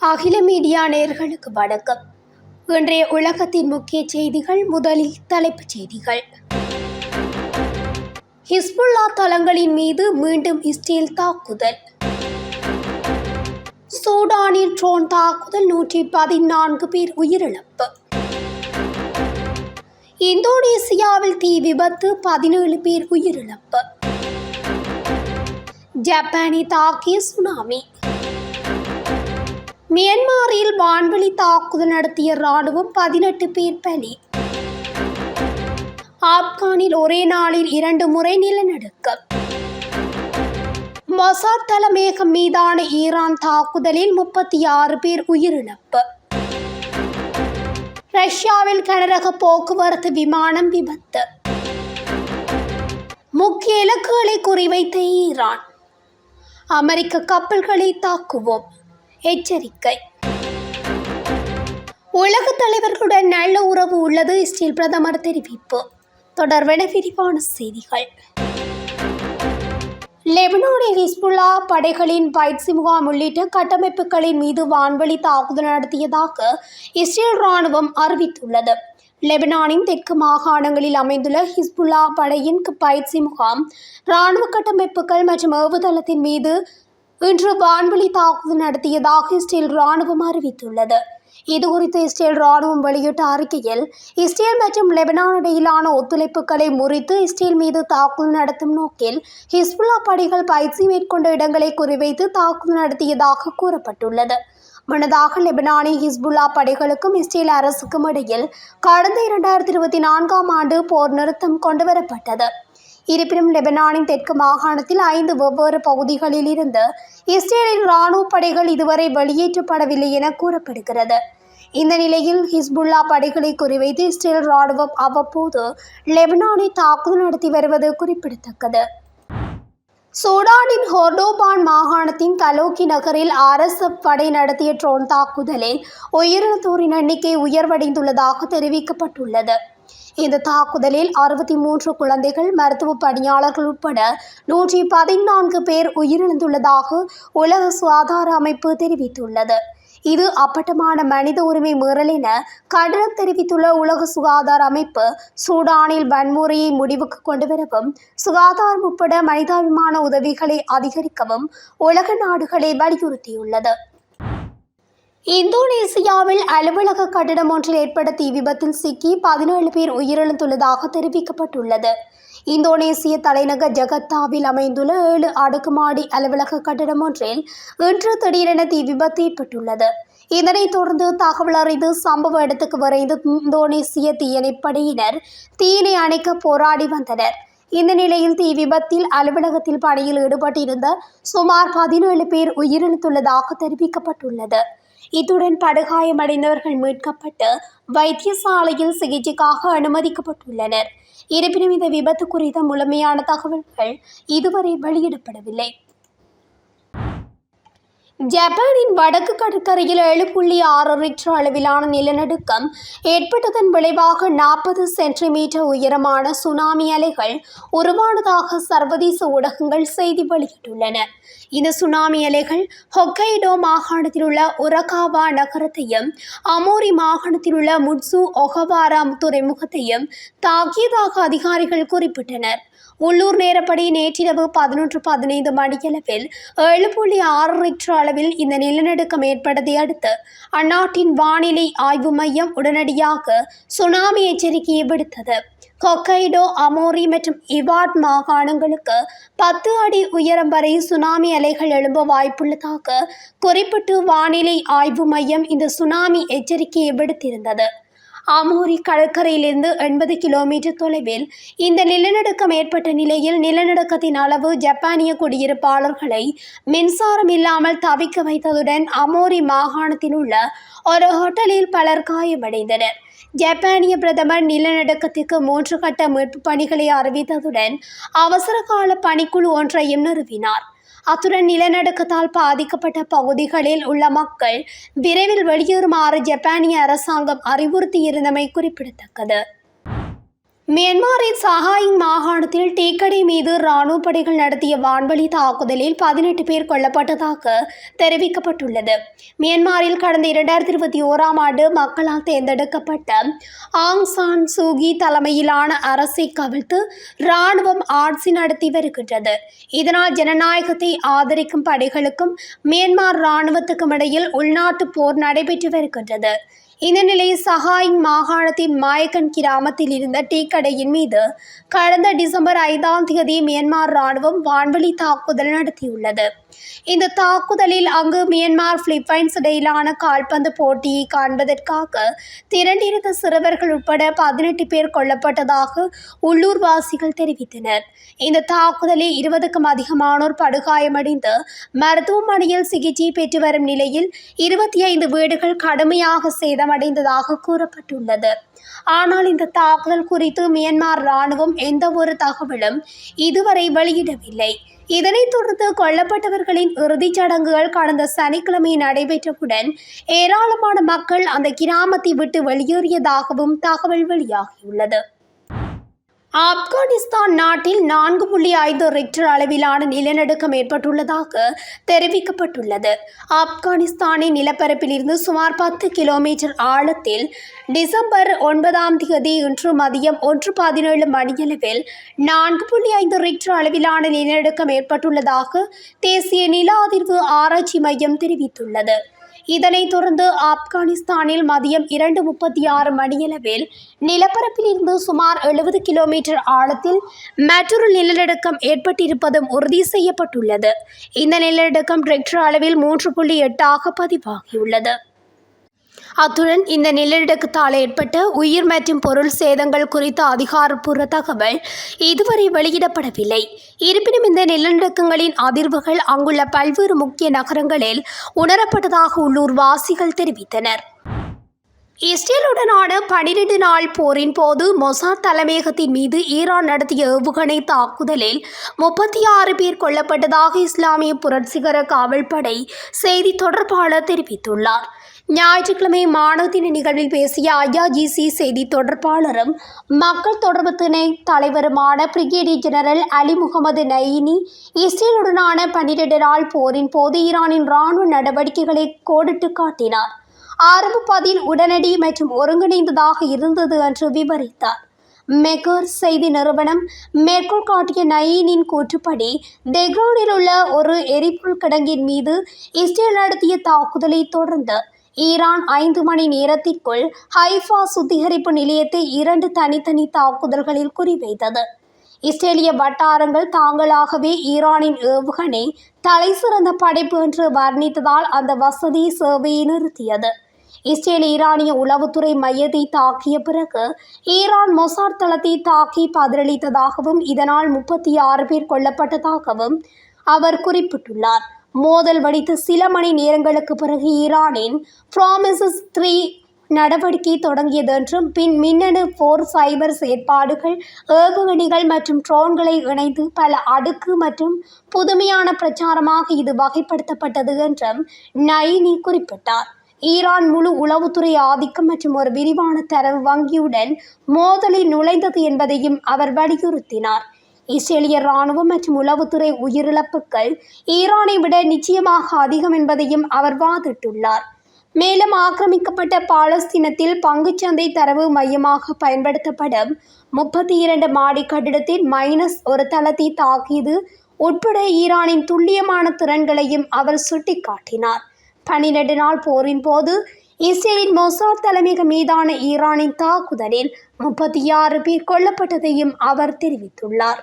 அகில மீடியா நேயர்களுக்கு வணக்கம். இன்றைய உலகத்தின் முக்கிய செய்திகள். முதலில் தலைப்புச் செய்திகள். ஹிஸ்புல்லா தளங்களின் மீது மீண்டும் இஸ்ரேல் தாக்குதல். சூடானில் ட்ரோன் தாக்குதல், 114 பேர் உயிரிழப்பு. இந்தோனேசியாவில் தீ விபத்து, 17 பேர் உயிரிழப்பு. ஜப்பானை தாக்கிய சுனாமி. மியான்மரில் வான்வெளி தாக்குதல் நடத்திய ராணுவம், 18 பேர் பலி. ஆப்கானில் ஒரே நாளில் 2 முறை நிலநடுக்கம். மொசாட் தலைமையகம் மீதான ஈரான் தாக்குதலில் 36 பேர் உயிரிழப்பு. ரஷ்யாவில் கனரக போக்குவரத்து விமானம் விபத்து. முக்கிய இலக்குகளை குறிவைத்த ஈரான். அமெரிக்க கப்பல்களை தாக்குவோம் எச்சரிக்கை. உலக தலைவர்களுடன் நல்ல உறவு உள்ளது, இஸ்ரேல் பிரதமர் தெரிவிப்பு. தொடர்பான விரிவான செய்திகள். லெபனானில் ஹிஸ்புல்லா படைகளின் பயிற்சி முகாம் உள்ளிட்ட கட்டமைப்புகளின் மீது வான்வெளி தாக்குதல் நடத்தியதாக இஸ்ரேல் ராணுவம் அறிவித்துள்ளது. லெபனானின் தெற்கு மாகாணங்களில் அமைந்துள்ள ஹிஸ்புல்லா படையின் பயிற்சி முகாம், இராணுவ கட்டமைப்புகள் மற்றும் ஏவுதளத்தின் மீது இன்று வான்வெளி தாக்குதல் நடத்தியதாக இஸ்ரேல் ராணுவம் அறிவித்துள்ளது. இதுகுறித்து இஸ்ரேல் ராணுவம் வெளியிட்ட அறிக்கையில், இஸ்ரேல் மற்றும் லெபனான் இடையிலான ஒத்துழைப்புகளை முறித்து இஸ்ரேல் மீது தாக்குதல் நடத்தும் நோக்கில் ஹிஸ்புல்லா படைகள் பயிற்சி மேற்கொண்ட இடங்களை குறிவைத்து தாக்குதல் நடத்தியதாக கூறப்பட்டுள்ளது. முன்னதாக லெபனானின் ஹிஸ்புல்லா படைகளுக்கும் இஸ்ரேல் அரசுக்கும் இடையில் கடந்த 2024ஆம் ஆண்டு போர் நிறுத்தம் கொண்டுவரப்பட்டது. இருப்பினும் லெபனானின் தெற்கு மாகாணத்தில் 5 வெவ்வேறு பகுதிகளில் இருந்து இஸ்ரேலின் இராணுவ படைகள் இதுவரை வெளியேற்றப்படவில்லை என கூறப்படுகிறது. இந்த நிலையில் ஹிஸ்புல்லா படைகளை குறிவைத்து இஸ்ரேல் இராணுவம் அவ்வப்போது லெபனானை தாக்குதல் நடத்தி வருவது குறிப்பிடத்தக்கது. சூடானின் ஹோர்டோபான் மாகாணத்தின் தலோக்கி நகரில் RSF படை நடத்திய ட்ரோன் தாக்குதலில் உயிரிழந்தோரின் எண்ணிக்கை உயர்வடைந்துள்ளதாக தெரிவிக்கப்பட்டுள்ளது. இந்த தாக்குதலில் 63 குழந்தைகள், மருத்துவ பணியாளர்கள் உட்பட 114 பேர் உயிரிழந்துள்ளதாக உலக சுகாதார அமைப்பு தெரிவித்துள்ளது. இது அப்பட்டமான மனித உரிமை மீறல் என கண்டனம் தெரிவித்துள்ள உலக சுகாதார அமைப்பு, சூடானில் வன்முறையை முடிவுக்கு கொண்டுவரவும் சுகாதாரம் உட்பட மனிதாபிமான உதவிகளை அதிகரிக்கவும் உலக நாடுகளை வலியுறுத்தியுள்ளது. இந்தோனேசியாவில் அலுவலக கட்டிடம் ஒன்றில் ஏற்பட்ட தீ விபத்தில் சிக்கி 17 பேர் உயிரிழந்துள்ளதாக தெரிவிக்கப்பட்டுள்ளது. இந்தோனேசிய தலைநகர் ஜகர்த்தாவில் அமைந்துள்ள 7 அடுக்குமாடி அலுவலக கட்டிடம் ஒன்றில் இன்று திடீரென தீ விபத்து ஏற்பட்டுள்ளது. இதனைத் தொடர்ந்து தகவல் அறிந்து சம்பவ இடத்துக்கு விரைந்த இந்தோனேசிய தீயணைப்படையினர் தீயினை அணைக்க போராடி வந்தனர். இந்த நிலையில் தீ விபத்தில் அலுவலகத்தில் பணியில் ஈடுபட்டிருந்த சுமார் 17 பேர் உயிரிழந்துள்ளதாக தெரிவிக்கப்பட்டுள்ளது. இத்துடன் படுகாயமடைந்தவர்கள் மீட்கப்பட்டு வைத்தியசாலையில் சிகிச்சைக்காக அனுமதிக்கப்பட்டுள்ளனர். இருப்பினும் இந்த விபத்து குறித்த முழுமையான தகவல்கள் இதுவரை வெளியிடப்படவில்லை. ஜப்பானின் வடக்கு கடற்கரையில் 7.6 ரிக்டர் அளவிலான நிலநடுக்கம் ஏற்பட்டதன் விளைவாக 40 சென்டிமீட்டர் உயரமான சுனாமி அலைகள் உருவானதாக சர்வதேச ஊடகங்கள் செய்தி வெளியிட்டுள்ளன. இந்த சுனாமி அலைகள் ஹொக்கைடோ மாகாணத்தில் உள்ள உரகாவா நகரத்தையும் அமோரி மாகாணத்தில் உள்ள முட்சு ஒகவாரா துறைமுகத்தையும் தாக்கியதாக அதிகாரிகள் குறிப்பிட்டனர். உள்ளூர் நேரப்படி நேற்றிரவு 11:15 மணியளவில் 7.6 ரிக்டர் அளவில் இந்த நிலநடுக்கம் ஏற்பட்டதை அடுத்து அந்நாட்டின் வானிலை ஆய்வு மையம் உடனடியாக சுனாமி எச்சரிக்கையை விடுத்தது. ஹொக்கைடோ, அமோரி மற்றும் இவாட் மாகாணங்களுக்கு 10 அடி உயரம் வரை சுனாமி அலைகள் எழும்ப வாய்ப்புள்ளதாக குறிப்பிட்டு வானிலை ஆய்வு மையம் இந்த சுனாமி எச்சரிக்கையை விடுத்திருந்தது. அமோரி கடற்கரையிலிருந்து 80 கிலோமீட்டர் தொலைவில் இந்த நிலநடுக்கம் ஏற்பட்ட நிலையில் நிலநடுக்கத்தின் அளவு ஜப்பானிய குடியிருப்பாளர்களை மின்சாரம் இல்லாமல் தவிக்க வைத்ததுடன் அமோரி மாகாணத்தில் உள்ள ஒரு ஹோட்டலில் பலர் காயமடைந்தனர். ஜப்பானிய பிரதமர் நிலநடுக்கத்திற்கு 3 கட்ட மீட்பு பணிகளை அறிவித்ததுடன் அவசர கால பணிக்குழு ஒன்றையும் நிறுவினார். அத்துடன் நிலநடுக்கத்தால் பாதிக்கப்பட்ட பகுதிகளில் உள்ள மக்கள் விரைவில் வெளியேறுமாறு ஜப்பானிய அரசாங்கம் அறிவுறுத்தியிருந்தமை குறிப்பிடத்தக்கது. மியான்மரின் சகாயிங் மாகாணத்தில் டீக்கடை மீது இராணுவ படைகள் நடத்திய வான்வழி தாக்குதலில் 18 பேர் கொல்லப்பட்டதாக தெரிவிக்கப்பட்டுள்ளது. மியான்மரில் கடந்த 2021ஆம் ஆண்டு மக்களால் தேர்ந்தெடுக்கப்பட்ட ஆங் சான் சூகி தலைமையிலான அரசை கவிழ்த்து இராணுவம் ஆட்சி நடத்தி வருகின்றது. இதனால் ஜனநாயகத்தை ஆதரிக்கும் படைகளுக்கும் மியான்மர் இராணுவத்துக்கும் இடையில் உள்நாட்டு போர் நடைபெற்று வருகின்றது. இந்த நிலையில் சகாயிங் மாகாணத்தின் மாயக்கன் கிராமத்தில் இருந்த டீக்கடையின் மீது கடந்த டிசம்பர் 5ஆம் தேதி மியான்மர் இராணுவம் வான்வழி தாக்குதல் நடத்தியுள்ளது. இந்த தாக்குதலில் அங்கு மியான்மர் பிலிப்பைன்ஸ் இடையிலான கால்பந்து போட்டியை காண்பதற்காக திரண்டிருந்த சிறுவர்கள் உட்பட 18 பேர் கொல்லப்பட்டதாக உள்ளூர்வாசிகள் தெரிவித்தனர். இந்த தாக்குதலில் 20க்கும் அதிகமானோர் படுகாயமடைந்து மருத்துவமனையில் சிகிச்சை பெற்று வரும் நிலையில் 25 வீடுகள் கடுமையாக சேதமடைந்ததாக கூறப்பட்டுள்ளது. ஆனால் இந்த தாக்குதல் குறித்து மியான்மர் இராணுவம் எந்த ஒரு தகவலும் இதுவரை வெளியிடவில்லை. இதனைத் தொடர்ந்து கொல்லப்பட்டவர்களின் இறுதிச் சடங்குகள் கடந்த சனிக்கிழமை நடைபெற்றவுடன் ஏராளமான மக்கள் அந்த கிராமத்தை விட்டு வெளியேறியதாகவும் தகவல் வெளியாகியுள்ளது. ஆப்கானிஸ்தான் நாட்டில் 4.5 ரிக்டர் அளவிலான நிலநடுக்கம் ஏற்பட்டுள்ளதாக தெரிவிக்கப்பட்டுள்ளது. ஆப்கானிஸ்தானின் நிலப்பரப்பிலிருந்து சுமார் 10 கிலோமீட்டர் ஆழத்தில் டிசம்பர் 9ஆம் தேதி இன்று மதியம் 1:17 மணியளவில் 4.5 ரிக்டர் அளவிலான நிலநடுக்கம் ஏற்பட்டுள்ளதாக தேசிய நில அதிர்வு ஆராய்ச்சி மையம் தெரிவித்துள்ளது. இதனைத் தொடர்ந்து ஆப்கானிஸ்தானில் மதியம் 2:36 மணியளவில் நிலப்பரப்பிலிருந்து சுமார் 70 கிலோமீட்டர் ஆழத்தில் மற்றொரு நிலநடுக்கம் ஏற்பட்டிருப்பதும் உறுதி செய்யப்பட்டுள்ளது. இந்த நிலநடுக்கம் ரிக்டர் அளவில் 3.8 பதிவாகியுள்ளது. அத்துடன் இந்த நிலநடுக்கத்தால் ஏற்பட்ட உயிர் மற்றும் பொருள் சேதங்கள் குறித்த அதிகாரப்பூர்வ தகவல் இதுவரை வெளியிடப்படவில்லை. இருப்பினும் இந்த நிலநடுக்கங்களின் அதிர்வுகள் அங்குள்ள பல்வேறு முக்கிய நகரங்களில் உணரப்பட்டதாக உள்ளூர்வாசிகள் தெரிவித்தனர். இஸ்ரேலுடனான 12 நாள் போரின் போது மொசாட் தலைமையகத்தின் மீது ஈரான் நடத்திய ஏவுகணை தாக்குதலில் 36 பேர் கொல்லப்பட்டதாக இஸ்லாமிய புரட்சிகர காவல்படை செய்தி தொடர்பாளர் தெரிவித்துள்ளார். ஞாயிற்றுக்கிழமை மாணவர் தின நிகழ்வில் பேசிய IRGC செய்தி தொடர்பாளரும் மக்கள் தொடர்பு துணை தலைவருமான பிரிகேடியர் ஜெனரல் அலி முகமது நயீனி இஸ்ரேலுடனான 12 நாள் போரின் போது ஈரானின் இராணுவ நடவடிக்கைகளை கோடிட்டு காட்டினார். ஆரம்ப பதில் உடனடி மற்றும் ஒருங்கிணைந்ததாக இருந்தது என்று விவரித்தார். மெகர் செய்தி நிறுவனம் மேற்கோள் காட்டிய நயீனின் கூற்றுப்படி தெஹ்ரானில் உள்ள ஒரு எரிபொருள் கிடங்கின் மீது இஸ்ரேல் நடத்திய தாக்குதலை தொடர்ந்து ஈரான் 5 மணி நேரத்திற்குள் ஹைஃபா சுத்திகரிப்பு நிலையத்தை 2 தனித்தனி தாக்குதல்களில் குறிவைத்தது. இஸ்ரேலிய வட்டாரங்கள் தாங்களாகவே ஈரானின் ஏவுகணை தலைசிறந்த படைப்பு என்று வர்ணித்ததால் அந்த வசதி சேவையை நிறுத்தியது. இஸ்ரேல் ஈரானிய உளவுத்துறை மையத்தை தாக்கிய பிறகு ஈரான் மொசாட் தளத்தை தாக்கி பதிலளித்ததாகவும் இதனால் 36 பேர் கொல்லப்பட்டதாகவும் அவர் குறிப்பிட்டுள்ளார். மோதல் வெடித்த சில மணி நேரங்களுக்கு பிறகு ஈரானின் ப்ராமிசஸ் 3 நடவடிக்கை தொடங்கியது என்றும் பின் மின்னணு போர் சைபர் செயற்பாடுகள் ஏவுகணைகள் மற்றும் ட்ரோன்களை இணைத்து பல அடுக்கு மற்றும் புதுமையான பிரச்சாரமாக இது வகைப்படுத்தப்பட்டது என்றும் நயீனி குறிப்பிட்டார். ஈரான் முழு உளவுத்துறை ஆதிக்கம் மற்றும் ஒரு விரிவான தரவு வங்கியுடன் மோதலில் நுழைந்தது என்பதையும் அவர் வலியுறுத்தினார். இஸ்ரேலிய இராணுவம் மற்றும் உளவுத்துறை உயிரிழப்புகள் ஈரானை விட நிச்சயமாக அதிகம் என்பதையும் அவர் வாதிட்டுள்ளார். மேலும் ஆக்கிரமிக்கப்பட்ட பாலஸ்தீனத்தில் பங்குச்சந்தை தரவு மையமாக பயன்படுத்தப்படும் 32 மாடி கட்டிடத்தில் -1 தளத்தை தாக்கியது உட்பட ஈரானின் துல்லியமான திறன்களையும் அவர் சுட்டிக்காட்டினார். 12 நாள் போரின் போது இஸ்ரேலின் மொசாட் தலைமையகம் மீதான ஈரானின் தாக்குதலில் 36 பேர் கொல்லப்பட்டதையும் அவர் தெரிவித்துள்ளார்.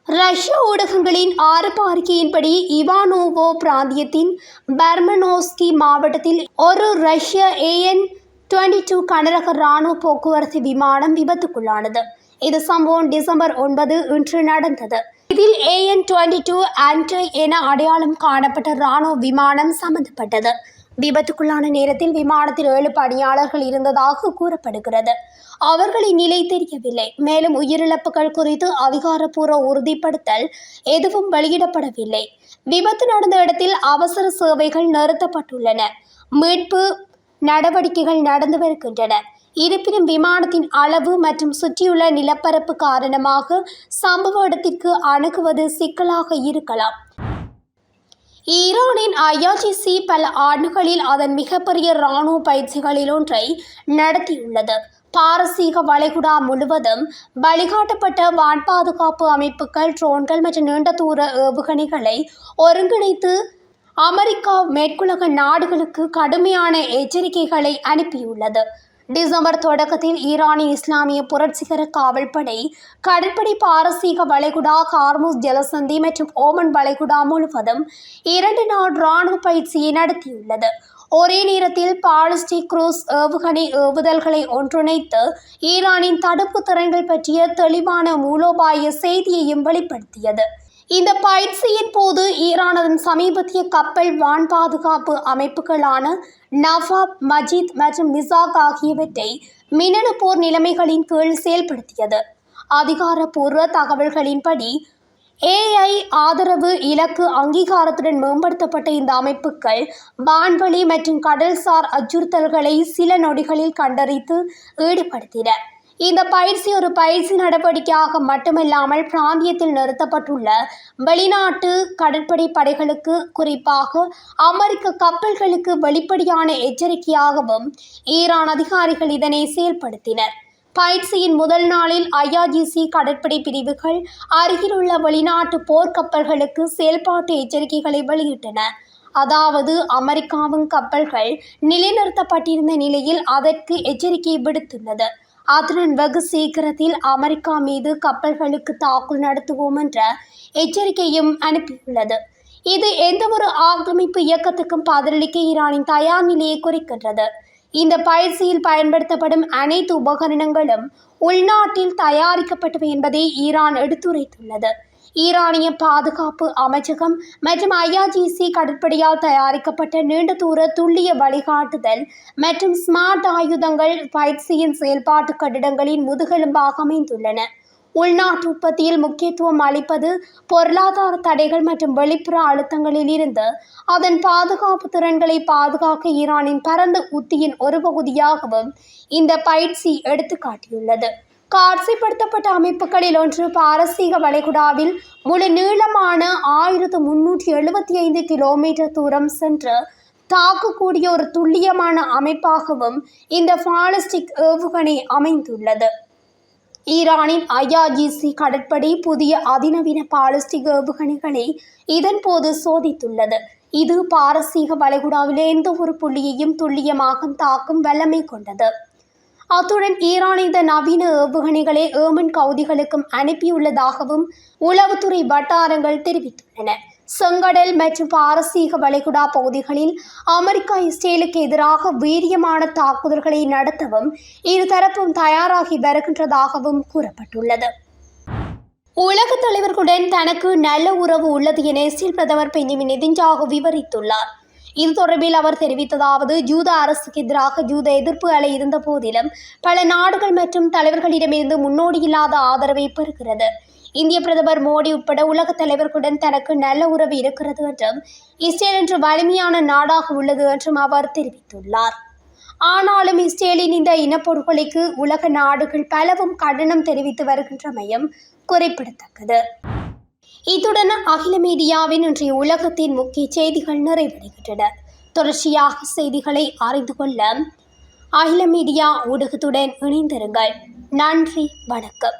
ரஷ்ய ஊடகங்களின் ஆரம்ப அறிக்கையின்படி இவானோவோ பிராந்தியத்தின் பர்மனோஸ்கி மாவட்டத்தில் ஒரு ரஷ்ய AN-22 கனரக இராணுவ போக்குவரத்து விமானம் விபத்துக்குள்ளானது. இது சம்பவம் டிசம்பர் 9 இன்று நடந்தது. இதில் AN-22 ஆன்ட்ரை என அடையாளம் காணப்பட்ட இராணுவ விமானம் சம்பந்தப்பட்டது. விபத்துக்குள்ளான நேரத்தில் விமானத்தில் 7 பணியாளர்கள் இருந்ததாக கூறப்படுகிறது. அவர்களின் நிலை தெரியவில்லை. மேலும் உயிரிழப்புகள் குறித்து அதிகாரப்பூர்வ உறுதிப்படுத்தல் எதுவும் வெளியிடப்படவில்லை. விபத்து நடந்த இடத்தில் அவசர சேவைகள் நிறுத்தப்பட்டுள்ளன. மீட்பு நடவடிக்கைகள் நடந்து வருகின்றன. இருப்பினும் விமானத்தின் அளவு மற்றும் சுற்றியுள்ள நிலப்பரப்பு காரணமாக சம்பவ இடத்திற்கு அணுகுவது சிக்கலாக இருக்கலாம். ஈரானின் IRGC பல ஆண்டுகளில் அதன் மிகப்பெரிய இராணுவ பயிற்சிகளில் ஒன்றை நடத்தியுள்ளது. பாரசீக வளைகுடா முழுவதும் வழிகாட்டப்பட்ட வான் பாதுகாப்பு அமைப்புகள், ட்ரோன்கள் மற்றும் நீண்ட தூர ஏவுகணைகளை ஒருங்கிணைத்து அமெரிக்கா மேற்குலக நாடுகளுக்கு கடுமையான எச்சரிக்கைகளை அனுப்பியுள்ளது. டிசம்பர் தொடக்கத்தில் ஈரானின் இஸ்லாமிய புரட்சிகர காவல்படை கடற்படை பாரசீக வளைகுடா, ஹார்முஸ் ஜலசந்தி மற்றும் ஓமன் வளைகுடா முழுவதும் 2 நாள் இராணுவ பயிற்சியை நடத்தியுள்ளது. ஒரே நேரத்தில் பாலிஸ்டிக் குரூஸ் ஏவுகணை ஏவுதல்களை ஒன்றிணைத்து ஈரானின் தடுப்பு திறன்கள் பற்றிய தெளிவான மூலோபாய செய்தியையும் வெளிப்படுத்தியது. இந்த பயிற்சியின் போது ஈரான் அதன் சமீபத்திய கப்பல் வான் பாதுகாப்பு அமைப்புகளான நவாப், மஜித் மற்றும் மிசாக் ஆகியவற்றை மின்னணு போர் நிலைமைகளின் கீழ் செயல்படுத்தியது. அதிகாரப்பூர்வ தகவல்களின்படி AI ஆதரவு இலக்கு அங்கீகாரத்துடன் மேம்படுத்தப்பட்ட இந்த அமைப்புகள் வான்வழி மற்றும் கடல்சார் அச்சுறுத்தல்களை சில நொடிகளில் கண்டறிந்து ஈடுபடுத்தின. இந்த பயிற்சி ஒரு பயிற்சி நடவடிக்கையாக மட்டுமல்லாமல் பிராந்தியத்தில் நிறுத்தப்பட்டுள்ள வெளிநாட்டு கடற்படை படைகளுக்கு, குறிப்பாக அமெரிக்க கப்பல்களுக்கு வெளிப்படையான எச்சரிக்கையாகவும் ஈரான் அதிகாரிகள் இதனை செயல்படுத்தினர். பயிற்சியின் முதல் நாளில் IRGC கடற்படை பிரிவுகள் அருகிலுள்ள வெளிநாட்டு போர்க்கப்பல்களுக்கு செயல்பாட்டு எச்சரிக்கைகளை வெளியிட்டன. அதாவது அமெரிக்காவின் கப்பல்கள் நிலைநிறுத்தப்பட்டிருந்த நிலையில் அதற்கு எச்சரிக்கை விடுத்துள்ளது. அதுடன் வெகு சீக்கிரத்தில் அமெரிக்கா மீது கப்பல்களுக்கு தாக்குதல் நடத்துவோம் என்ற எச்சரிக்கையும் அனுப்பியுள்ளது. இது எந்தவொரு ஆக்கிரமிப்பு இயக்கத்துக்கும் பதிலளிக்க ஈரானின் தயார் நிலையை குறிக்கின்றது. இந்த பயிற்சியில் பயன்படுத்தப்படும் அனைத்து உபகரணங்களும் உள்நாட்டில் தயாரிக்கப்பட்டவை என்பதை ஈரான் எடுத்துரைத்துள்ளது. ஈரானிய பாதுகாப்பு அமைச்சகம் மற்றும் IRGC கடற்படையால் தயாரிக்கப்பட்ட நீண்ட தூர துல்லிய வழிகாட்டுதல் மற்றும் ஸ்மார்ட் ஆயுதங்கள் பயிற்சியின் செயல்பாட்டு கட்டிடங்களின் முதுகெலும்பாக அமைந்துள்ளன. உள்நாட்டு உற்பத்தியில் முக்கியத்துவம் அளிப்பது, பொருளாதார தடைகள் மற்றும் வெளிப்புற அழுத்தங்களில் இருந்து அதன் பாதுகாப்பு திறன்களை பாதுகாக்க ஈரானின் பரந்த உத்தியின் ஒரு பகுதியாகவும் இந்த பயிற்சி எடுத்துக்காட்டியுள்ளது. காட்சிப்படுத்தப்பட்ட அமைப்புகளில் ஒன்று பாரசீக வளைகுடாவில் முழு நீளமான 1375 கிலோமீட்டர் தூரம் சென்று தாக்கக்கூடிய ஒரு துல்லியமான அமைப்பாகவும் இந்த பாலிஸ்டிக் ஏவுகணை அமைந்துள்ளது. ஈரானின் IRGC கடற்படை புதிய அதிநவீன பாலிஸ்டிக் ஏவுகணைகளை இதன் போது சோதித்துள்ளது. இது பாரசீக வளைகுடாவில் எந்த ஒரு புள்ளியையும் துல்லியமாக தாக்கும் வல்லமை கொண்டது. அத்துடன் ஈரான் இந்த நவீன ஏவுகணைகளை ஏமன் கவுதிகளுக்கும் அனுப்பியுள்ளதாகவும் உளவுத்துறை வட்டாரங்கள் தெரிவித்துள்ளன. செங்கடல் மற்றும் பாரசீக வளைகுடா பகுதிகளில் அமெரிக்கா இஸ்ரேலுக்கு எதிராக வீரியமான தாக்குதல்களை நடத்தவும் இருதரப்பும் தயாராகி வருகின்றதாகவும் கூறப்பட்டுள்ளது. உலக தலைவர்களுடன் தனக்கு நல்ல உறவு உள்ளது என இஸ்ரேல் பிரதமர் பெஞ்சமின் நெதன்யாகு விவரித்துள்ளார். இது தொடர்பில் அவர் தெரிவித்ததாவது, ஜூத அரசுக்கு எதிராக ஜூத எதிர்ப்பு அலை இருந்த போதிலும் பல நாடுகள் மற்றும் தலைவர்களிடமிருந்து முன்னோடியில்லாத ஆதரவை பெறுகிறது. இந்திய பிரதமர் மோடி உட்பட உலக தலைவர்களுடன் தனக்கு நல்ல உறவு இருக்கிறது என்றும் இஸ்ரேல் என்று வலிமையான நாடாக உள்ளது என்றும் அவர் தெரிவித்துள்ளார். ஆனாலும் இஸ்ரேலின் இந்த இனப்படுகொலைக்கு உலக நாடுகள் பலவும் கண்டனம் தெரிவித்து வருகின்றமையும் குறிப்பிடத்தக்கது. இத்துடன் அகில மீடியாவின் இன்றைய உலகத்தின் முக்கிய செய்திகள் நிறைவடைகின்றன. தொடர்ச்சியாக செய்திகளை அறிந்து கொள்ள அகில மீடியா ஊடகத்துடன் இணைந்திருங்கள். நன்றி, வணக்கம்.